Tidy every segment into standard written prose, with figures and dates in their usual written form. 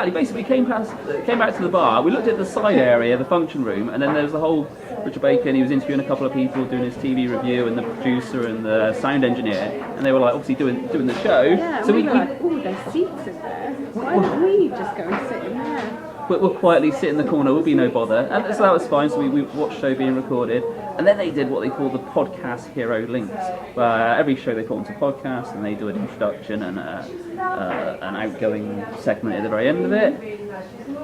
exactly. Basically, we came back to the bar. We looked at the side area, the function room, and then there was the whole Richard Bacon. He was interviewing a couple of people, doing his TV review, and the producer and the sound engineer, and they were like obviously doing the show. Yeah, so we were like, oh, there's seats in there. Why don't we just go and sit in there? We'll quietly sit in the corner, will be no bother. And so that was fine, so we watched the show being recorded. And then they did what they call the Podcast Hero Links. Every show they put onto podcast, and they do an introduction and an outgoing segment at the very end of it.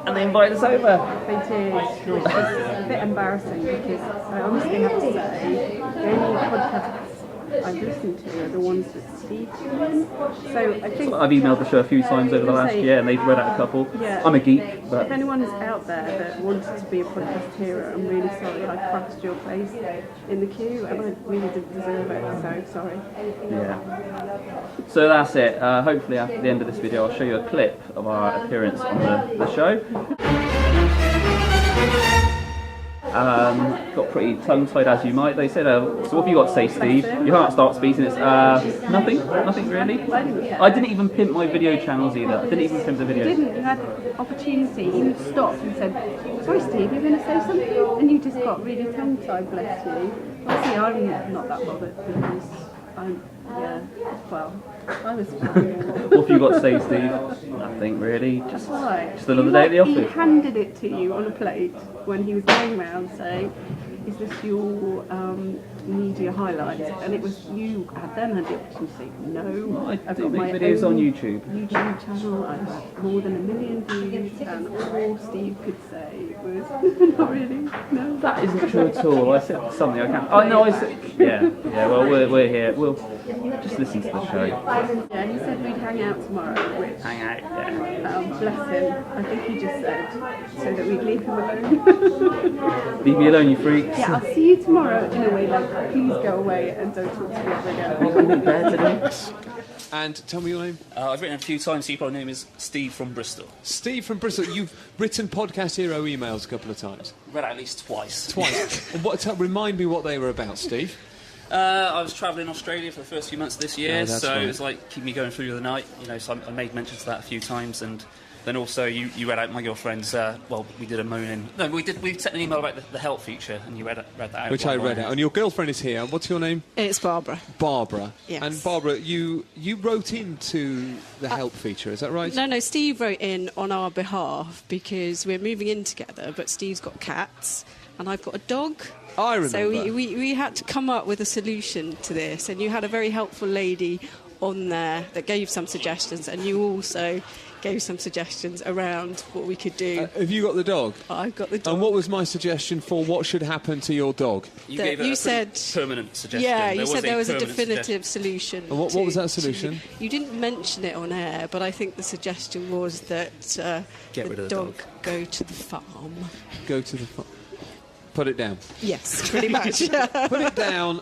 And they invited us over. They did. It was a bit embarrassing because I honestly have to say, the only podcasts I've listened to are the ones that Steve did. So I think I've emailed the show a few times over the last year, and they've read out a couple. Yeah, I'm a geek, but if anyone's out there that wanted to be a podcast hero, I'm really sorry I crushed your place in the queue, and I really didn't deserve it. So sorry. Yeah. So that's it. Hopefully, after the end of this video, I'll show you a clip of our appearance on the show. Got pretty tongue-tied as you might. They said, so what have you got to say, Steve? You can't start speaking. It's nothing really. I didn't even pimp my video channels either. I didn't even pimp the videos. You didn't. You had the opportunity. You stopped and said, sorry Steve, you're going to say something? And you just got really tongue-tied, bless you. Obviously I'm not that bothered because I was fine. What have you got to say, Steve? Nothing really. Just another day at the office. He handed it to you on a plate when he was going round saying, is this your media highlights? And it was you had then had the opportunity to say, no, I've got my videos on YouTube. YouTube channel, I have more than 1 million views, and all Steve could say was, not really, no. That isn't true at all. I said something I can't. Oh no, I said, yeah. Well, we're here. We'll just listen to the show. Yeah, he said we'd hang out tomorrow, which, Hang out, yeah. bless him, I think he just said, so that we'd leave him alone. Leave me alone, you freaks. Yeah, I'll see you tomorrow in a way like, please go away and don't talk to me ever again. And tell me your name. I've written a few times, so you probably know me as Steve from Bristol. Steve from Bristol. You've written Podcast Hero emails a couple of times. Read at least twice. And remind me what they were about, Steve. I was travelling in Australia for the first few months of this year, so right. it was like keep me going through the night. So I made mention to that a few times, and then also you read out my girlfriend's. We did a moaning. No, we sent an email about the help feature, and you read that out. Which I read out. And your girlfriend is here. What's your name? It's Barbara. Barbara. Yes. And Barbara, you wrote into the help feature. Is that right? No. Steve wrote in on our behalf because we're moving in together. But Steve's got cats, and I've got a dog. I remember. So we had to come up with a solution to this, and you had a very helpful lady on there that gave some suggestions, and you also gave some suggestions around what we could do. Have you got the dog? I've got the dog. And what was my suggestion for what should happen to your dog? You said permanent suggestion. Yeah, you said there was a definitive solution. And what was that solution? You didn't mention it on air, but I think the suggestion was that Get rid of the dog. Go to the farm. Go to the farm. Put it down. Yes, pretty much. Put it down.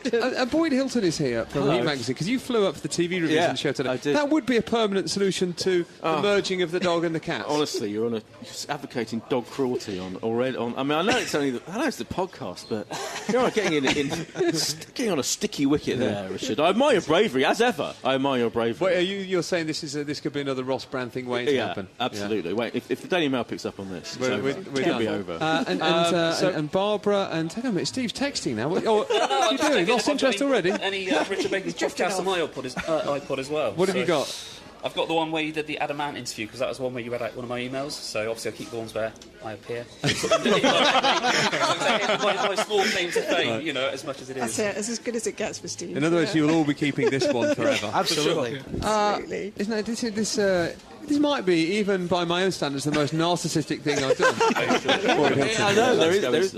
Boyd Hilton is here from the magazine, because you flew up for the TV reviews of the show today. I did. That would be a permanent solution to the merging of the dog and the cat. Honestly, you're advocating dog cruelty already. I mean, I know it's the podcast, but you're getting on a sticky wicket there, Richard. I admire your bravery, as ever. I admire your bravery. Wait, you're saying this could be another Ross Brand thing waiting to happen? Absolutely. Yeah. Wait, if the Daily Mail picks up on this, we're it'll be over. And Barbara and hang on a minute, Steve's texting now. What are you doing? Lost interest already? Any Richard Bacon's podcast on my iPod as well. What have you got? I've got the one where you did the Adamant interview, because that was the one where you read out one of my emails, so obviously I'll keep the ones where I appear. My small claim to fame, as much as it is. That's it, it's as good as it gets for Steve. In other words, you'll all be keeping this one forever. Absolutely. Absolutely. Isn't it, this might be, even by my own standards, the most narcissistic thing I've done. I know, there is.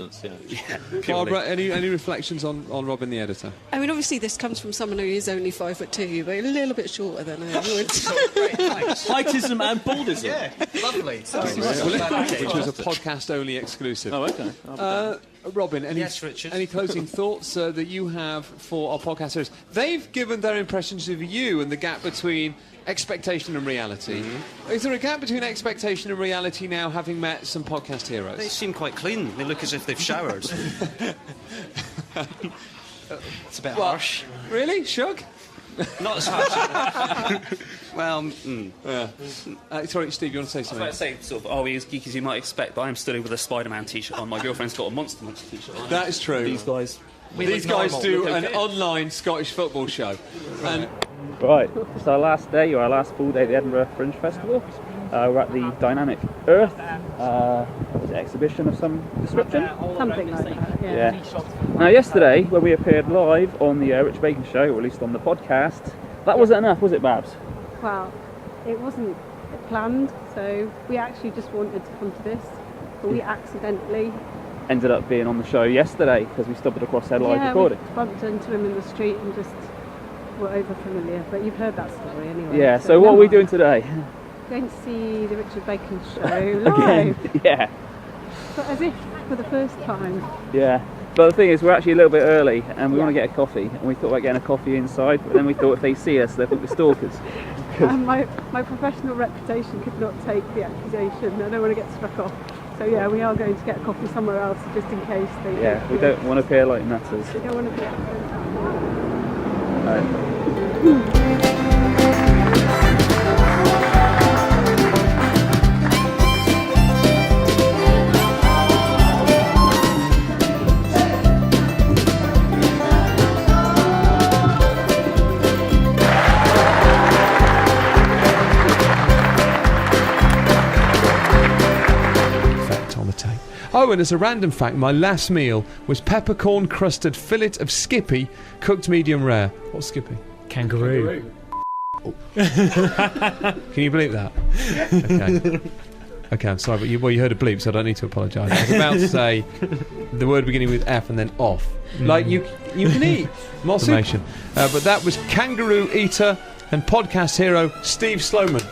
Barbara, any reflections on Robin the editor? I mean, obviously this comes from someone who is only 5'2", but a little bit shorter than I would. Heightism and baldism. Yeah, lovely. Which was a podcast-only exclusive. Oh, okay. Robin, Yes, Richard. any closing thoughts that you have for our podcasters? They've given their impressions of you and the gap between expectation and reality. Mm-hmm. Is there a gap between expectation and reality now, having met some podcast heroes? They seem quite clean. They look as if they've showered. It's a bit harsh. Really? Shug? Not as much. Well, Sorry, Steve, you want to say I was something? about to say, sort of, are we as geeky as you might expect, but I am still with a Spider-Man t-shirt on. My girlfriend's got a Monster Munch t-shirt on. That is true. These guys... These guys do an online Scottish football show. And Right, it's our last day, or our last full day at the Edinburgh Fringe Festival. We're at the Dynamic Earth exhibition of some description. Something like that, yeah. Now, yesterday, when we appeared live on the Rich Bacon Show, or at least on the podcast, that wasn't enough, was it, Babs? Well, it wasn't planned, so we actually just wanted to come to this, but we accidentally... Ended up being on the show yesterday because we stumbled across their live recording. We bumped into him in the street and just were over familiar, but you've heard that story anyway. Yeah, so what are we doing today? Going to see the Richard Bacon Show live. Again, yeah. But as if for the first time. Yeah. But the thing is, we're actually a little bit early and we want to get a coffee, and we thought about getting a coffee inside, but then we thought if they see us, they'll think we're stalkers. My professional reputation could not take the accusation. I don't want to get struck off. So yeah, we are going to get a coffee somewhere else just in case they... Yeah, we don't want to appear like nutters. We don't want to be... Oh, and as a random fact, my last meal was peppercorn crusted fillet of Skippy, cooked medium rare. What's Skippy? Kangaroo. Can you believe that? Okay. Okay, I'm sorry, but you heard a bleep, so I don't need to apologise. I was about to say the word beginning with F and then off. Like, you can eat. More information. But that was Kangaroo Eater and podcast hero Steve Sloman.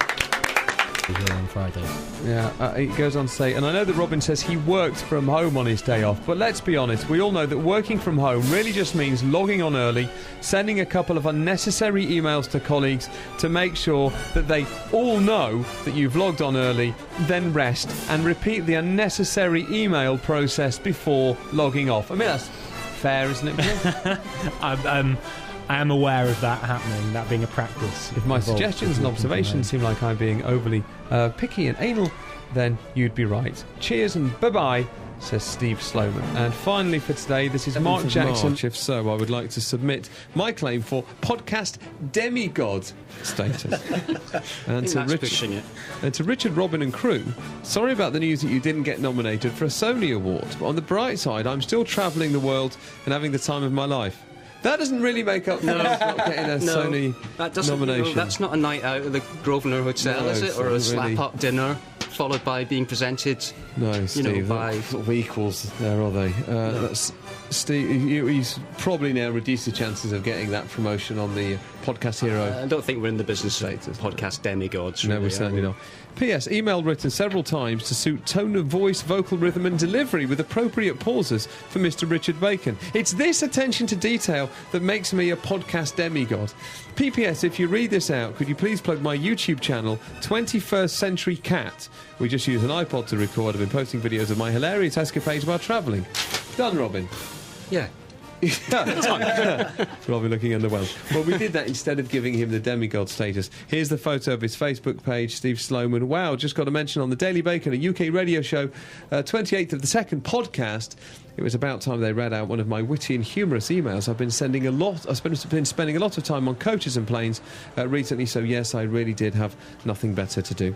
Here on Friday. Yeah, he goes on to say, and I know that Robin says he worked from home on his day off, but let's be honest, we all know that working from home really just means logging on early, sending a couple of unnecessary emails to colleagues to make sure that they all know that you've logged on early, then rest, and repeat the unnecessary email process before logging off. I mean, that's fair, isn't it? I am aware of that happening, that being a practice. If my suggestions and observations seem like I'm being overly picky and anal, then you'd be right. Cheers and bye-bye, says Steve Sloman. And finally for today, this is Mark Jackson. If so, I would like to submit my claim for podcast demigod status. And to Richard, Robin and crew, sorry about the news that you didn't get nominated for a Sony Award, but on the bright side, I'm still travelling the world and having the time of my life. That doesn't really make up for not getting a Sony nomination. No, that's not a night out at the Grosvenor Hotel, is it? Or a slap-up dinner, followed by being presented... No, Steve, by... that sort of equals there, are they? That's Steve, he's probably now reduced the chances of getting that promotion on the Podcast Hero. I don't think we're in the business of podcast demigods. Really, no, we're certainly not. P.S. Email written several times to suit tone of voice, vocal rhythm and delivery with appropriate pauses for Mr. Richard Bacon. It's this attention to detail that makes me a podcast demigod. P.P.S. If you read this out, could you please plug my YouTube channel, 21st Century Cat? We just use an iPod to record. I've been posting videos of my hilarious escapades while travelling. Done, Robin? Yeah. Robin looking underwhelmed. Well, we did that instead of giving him the demigod status. Here's the photo of his Facebook page, Steve Sloman. Wow, just got a mention on the Daily Bacon, a UK radio show, 28th of the 2nd podcast. It was about time they read out one of my witty and humorous emails. I've been spending a lot of time on coaches and planes recently, so yes, I really did have nothing better to do.